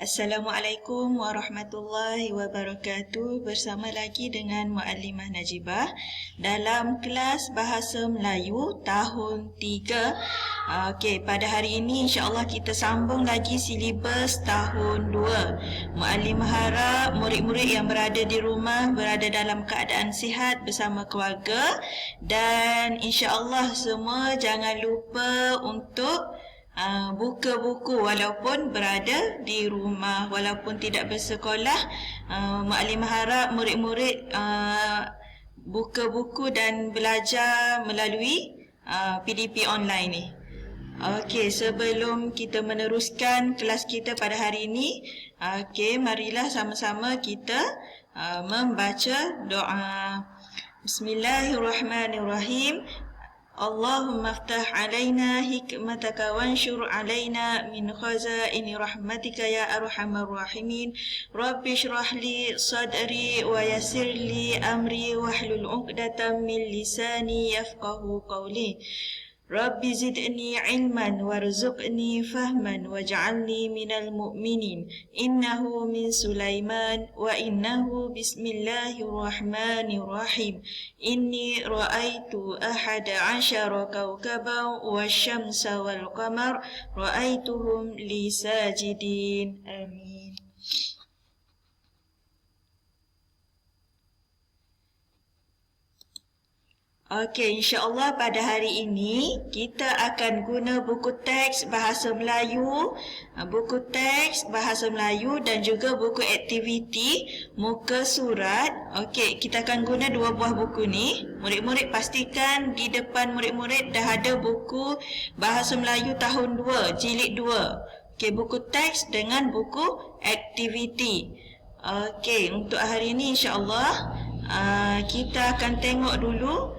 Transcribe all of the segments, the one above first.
Assalamualaikum warahmatullahi wabarakatuh. Bersama lagi dengan Muallimah Najibah dalam kelas Bahasa Melayu tahun 3. Pada hari ini insya-Allah kita sambung lagi silibus tahun 2. Muallimah harap murid-murid yang berada di rumah berada dalam keadaan sihat bersama keluarga, dan insya-Allah semua jangan lupa untuk buka buku walaupun berada di rumah, walaupun tidak bersekolah. Muallimah harap murid-murid buka buku dan belajar melalui PDP online ni. Okey, sebelum kita meneruskan kelas kita pada hari ini, marilah sama-sama kita membaca doa. Bismillahirrahmanirrahim. Allahumma aftah alaina hikmataka wanshur alaina min khazaini rahmatika ya arhamar rahimin. Rabbi shrah li sadri wa yassir li amri wahlul 'uqdatam min lisani yafqahu qawli. Rabbi zidni ilman warzuqni fahman waj'alni minal mu'minin. Innahu min Sulaiman wa innahu bismillahirrahmanirrahim. Inni ra'aitu ahada asyara kawkaban wasyamsa wal qamar ra'aituhum li sajidin. Amin. Okey, insya-Allah pada hari ini kita akan guna buku teks bahasa Melayu, dan juga buku aktiviti muka surat. Okey, kita akan guna dua buah buku ni. Murid-murid pastikan di depan murid-murid dah ada buku bahasa Melayu tahun 2, jilid 2. Okey, buku teks dengan buku aktiviti. Okey, untuk hari ini insya-Allah kita akan tengok dulu.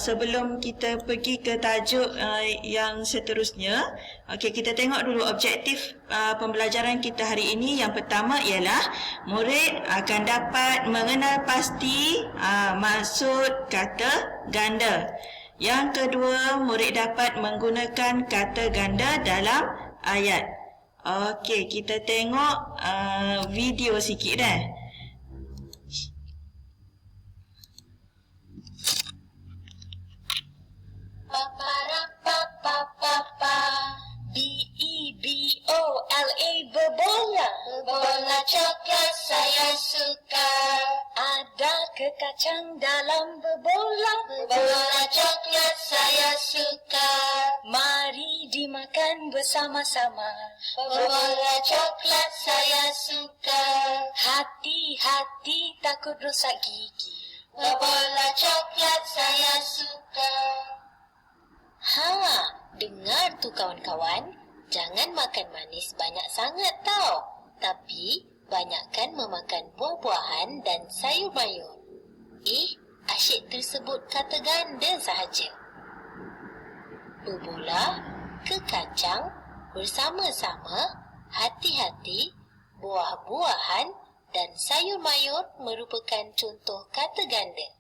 Sebelum kita pergi ke tajuk yang seterusnya, kita tengok dulu objektif pembelajaran kita hari ini. Yang pertama ialah murid akan dapat mengenal pasti maksud kata ganda. Yang kedua, murid dapat menggunakan kata ganda dalam ayat. Okey, kita tengok video sikit dah. B-E-B-O-L-A, berbola. Bola coklat saya suka. Ada kekacang dalam berbola. Bola coklat saya suka. Mari dimakan bersama-sama. Bola coklat saya suka. Hati-hati takut rosak gigi. Bola coklat saya suka. Dengar tu kawan-kawan, jangan makan manis banyak sangat tau. Tapi, banyakkan memakan buah-buahan dan sayur mayur. Asyik tersebut kata ganda sahaja. Berbola, kekacang, bersama-sama, hati-hati, buah-buahan dan sayur mayur merupakan contoh kata ganda.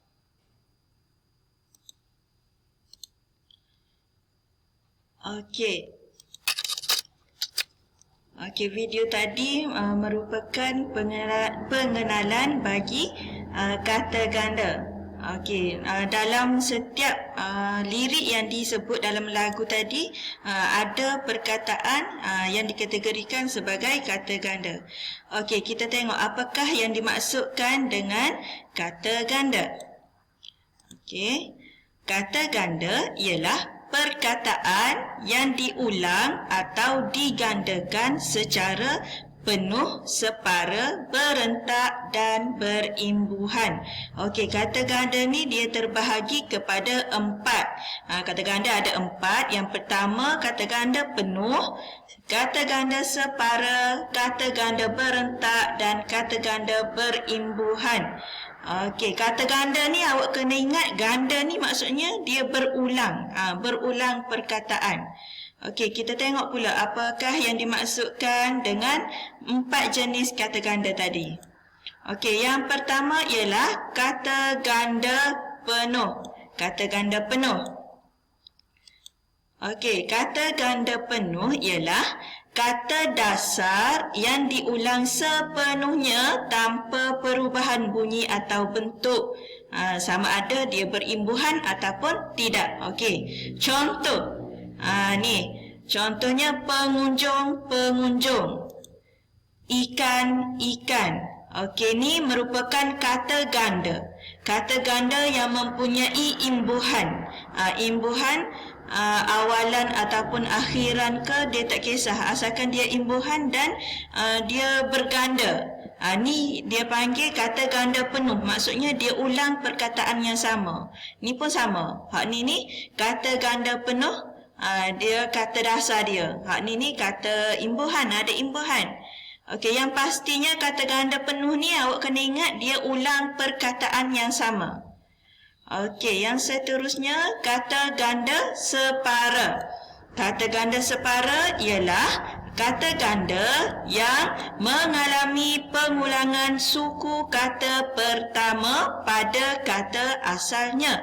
Okey, video tadi merupakan pengenalan bagi kata ganda. Dalam setiap lirik yang disebut dalam lagu tadi ada perkataan yang dikategorikan sebagai kata ganda. Okey, kita tengok apakah yang dimaksudkan dengan kata ganda. Okey, kata ganda ialah perkataan yang diulang atau digandakan secara penuh, separa, berentak dan berimbuhan. Okey, kata ganda ni dia terbahagi kepada 4. Kata ganda ada 4. Yang pertama, kata ganda penuh, kata ganda separa, kata ganda berentak dan kata ganda berimbuhan. Okey, kata ganda ni awak kena ingat, ganda ni maksudnya dia berulang, berulang perkataan. Okey, kita tengok pula apakah yang dimaksudkan dengan 4 jenis kata ganda tadi. Okey, yang pertama ialah kata ganda penuh. Kata ganda penuh. Okey, kata ganda penuh ialah kata dasar yang diulang sepenuhnya tanpa perubahan bunyi atau bentuk. Sama ada dia berimbuhan ataupun tidak. Okey. Contoh. Ni. Contohnya pengunjung. Ikan. Okey, ni merupakan kata ganda. Kata ganda yang mempunyai imbuhan. Imbuhan awalan ataupun akhiran ke, dia tak kisah. Asalkan dia imbuhan dan dia berganda. Ni dia panggil kata ganda penuh. Maksudnya dia ulang perkataan yang sama. Ni pun sama. Hak ni kata ganda penuh. Dia kata dasar dia. Hak ni kata imbuhan. Ada imbuhan. Okey, yang pastinya kata ganda penuh ni awak kena ingat dia ulang perkataan yang sama. Okey, yang seterusnya kata ganda separa. Kata ganda separa ialah kata ganda yang mengalami pengulangan suku kata pertama pada kata asalnya.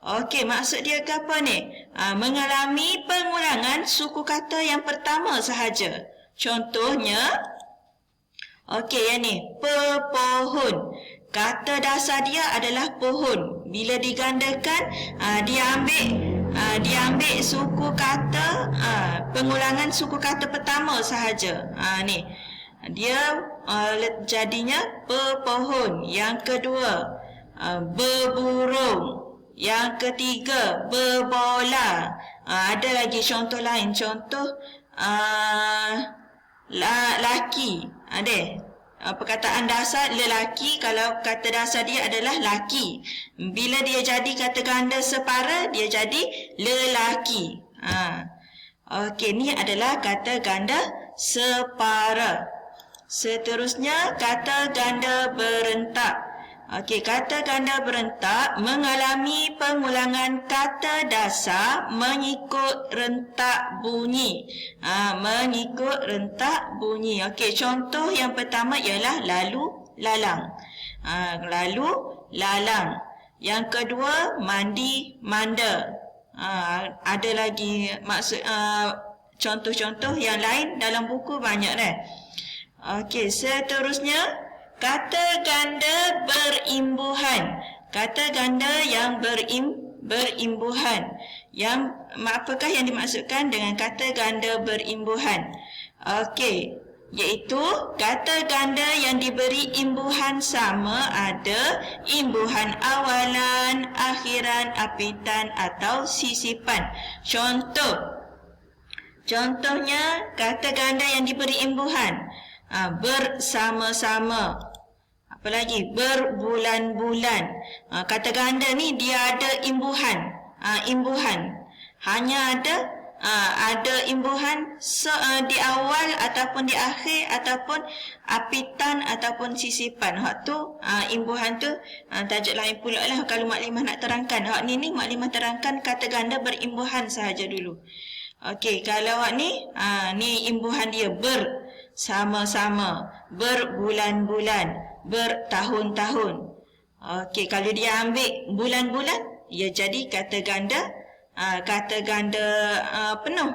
Okey, maksud dia ke apa ni? Mengalami pengulangan suku kata yang pertama sahaja. Contohnya, okey, yang ni, pepohon. Kata dasar dia adalah pohon. Bila digandakan, dia ambil suku kata, pengulangan suku kata pertama sahaja. Ni. Dia jadinya pepohon. Yang kedua, berburung. Yang ketiga, berbola. Ada lagi contoh lain. Contoh, laki. Ada. Perkataan dasar lelaki, kalau kata dasar dia adalah laki. Bila dia jadi kata ganda separa, dia jadi lelaki. Okey, ni adalah kata ganda separa. Seterusnya, kata ganda berentak. Okey, kata ganda berentak mengalami pengulangan kata dasar mengikut rentak bunyi. Mengikut rentak bunyi. Okey, contoh yang pertama ialah lalu, lalang. Lalu, lalang. Yang kedua, mandi, manda. Ada lagi maksud contoh-contoh yang lain dalam buku banyak dah. Okey, seterusnya kata ganda berimbuhan. Kata ganda yang berimbuhan. Apakah yang dimaksudkan dengan kata ganda berimbuhan? Okey, iaitu kata ganda yang diberi imbuhan sama ada imbuhan awalan, akhiran, apitan atau sisipan. Contohnya kata ganda yang diberi imbuhan. Bersama-sama. Apa lagi? Berbulan-bulan. Kata ganda ni dia ada imbuhan. Imbuhan. Hanya ada imbuhan di awal ataupun di akhir ataupun apitan ataupun sisipan. Hak tu imbuhan tu tajuk lain pula lah kalau maklimah nak terangkan. Hak ni maklimah terangkan kata ganda berimbuhan sahaja dulu. Okey, kalau hak ni imbuhan dia sama-sama, berbulan-bulan, bertahun-tahun. Okey, kalau dia ambil bulan-bulan, ia jadi kata ganda penuh.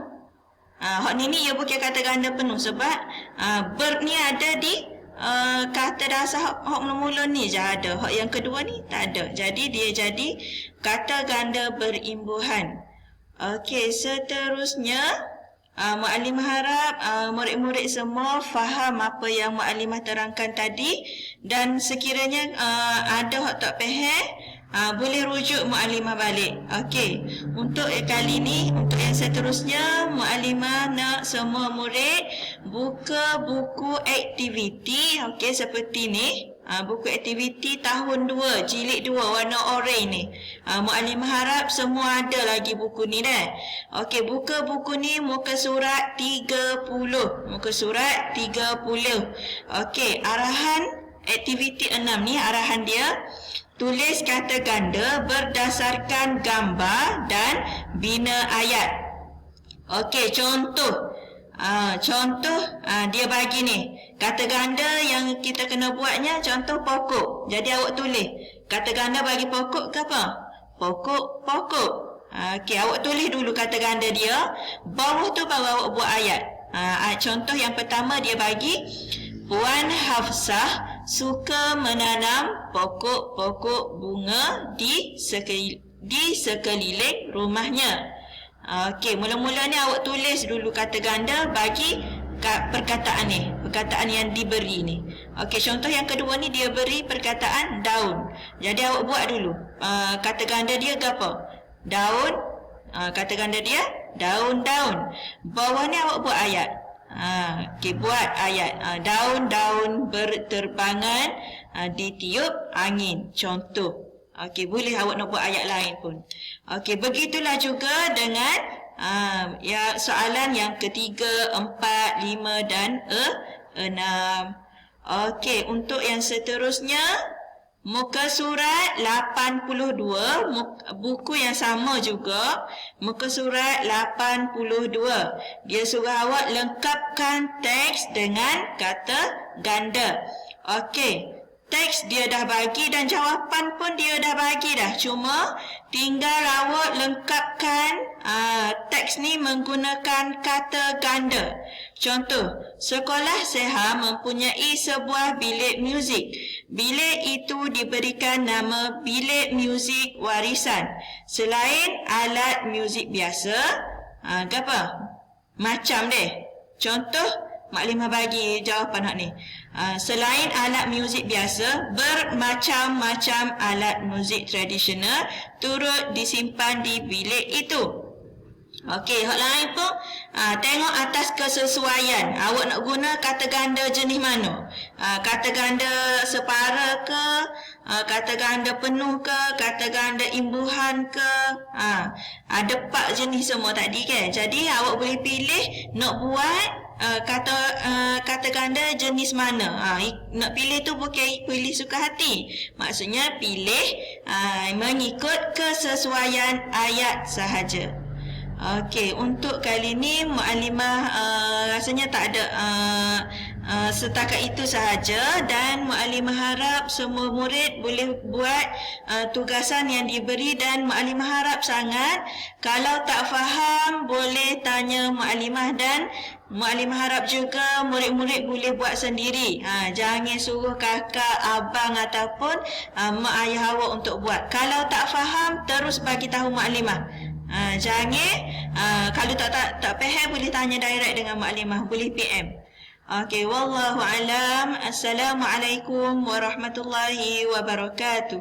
Hak ni ia bukan kata ganda penuh sebab ber ni ada di kata dasar hak mula-mula ni je ada. Hak yang kedua ni tak ada. Jadi dia jadi kata ganda berimbuhan. Okey, seterusnya Mu'allimah harap murid-murid semua faham apa yang Mu'allimah terangkan tadi, dan sekiranya ada hak tak faham, boleh rujuk Mu'allimah balik. Okey, untuk kali ni, untuk yang seterusnya, Mu'allimah nak semua murid buka buku aktiviti, okey, seperti ni. Buku aktiviti tahun 2, jilid 2 warna oranye ni. Mu'allimah harap semua ada lagi buku ni dah. Okey, buka buku ni muka surat 30. Muka surat 30. Okey, arahan aktiviti 6 ni, arahan dia tulis kata ganda berdasarkan gambar dan bina ayat. Okey, contoh. Dia bagi ni. Kata ganda yang kita kena buatnya, contoh pokok. Jadi awak tulis. Kata ganda bagi pokok ke apa? Pokok. Okey, awak tulis dulu kata ganda dia. Bawah tu baru awak buat ayat. Contoh yang pertama dia bagi, Puan Hafsah suka menanam pokok-pokok bunga di sekeliling rumahnya. Okey, mula-mula ni awak tulis dulu kata ganda bagi perkataan ni, perkataan yang diberi ni. Okey, contoh yang kedua ni dia beri perkataan daun. Jadi awak buat dulu. Kata ganda dia apa? Daun. Kata ganda dia daun-daun. Bawah ni awak buat ayat. Okey, buat ayat. Daun-daun berterbangan ditiup angin. Contoh. Okey, boleh awak nak buat ayat lain pun. Okey, begitulah juga dengan soalan yang ketiga, 4, 5 dan 6. Okey, untuk yang seterusnya, muka surat 82, buku yang sama juga, muka surat 82. Dia suruh awak lengkapkan teks dengan kata ganda. Okey. Teks dia dah bagi dan jawapan pun dia dah bagi dah. Cuma tinggal awak lengkapkan teks ni menggunakan kata ganda. Contoh, sekolah Seha mempunyai sebuah bilik muzik. Bilik itu diberikan nama bilik muzik warisan. Selain alat muzik biasa, apa? Macam deh. Contoh, Maklimah bagi jawapan hak ni. Selain alat muzik biasa, bermacam-macam alat muzik tradisional turut disimpan di bilik itu. Okey, hak lain pun tengok atas kesesuaian. Awak nak guna kata ganda jenis mana? Kata ganda separa ke? Kata ganda penuh ke? Kata ganda imbuhan ke? Ada 4 jenis semua tadi kan? Jadi awak boleh pilih nak buat kata ganda jenis mana. Nak pilih tu bukan pilih suka hati. Maksudnya pilih mengikut kesesuaian ayat sahaja. Okey, untuk kali ni Mukadimah rasanya tak ada setakat itu sahaja, dan Mukadimah harap semua murid boleh buat tugasan yang diberi, dan Mukadimah harap sangat kalau tak faham boleh tanya Mukadimah, dan Mukadimah harap juga murid-murid boleh buat sendiri. Jangan suruh kakak, abang ataupun mak ayah awak untuk buat. Kalau tak faham terus bagi tahu Mukadimah. Jangan kalau tak faham boleh tanya direct dengan Mukadimah, boleh PM. Okey, wallahu alam. Assalamualaikum warahmatullahi wabarakatuh.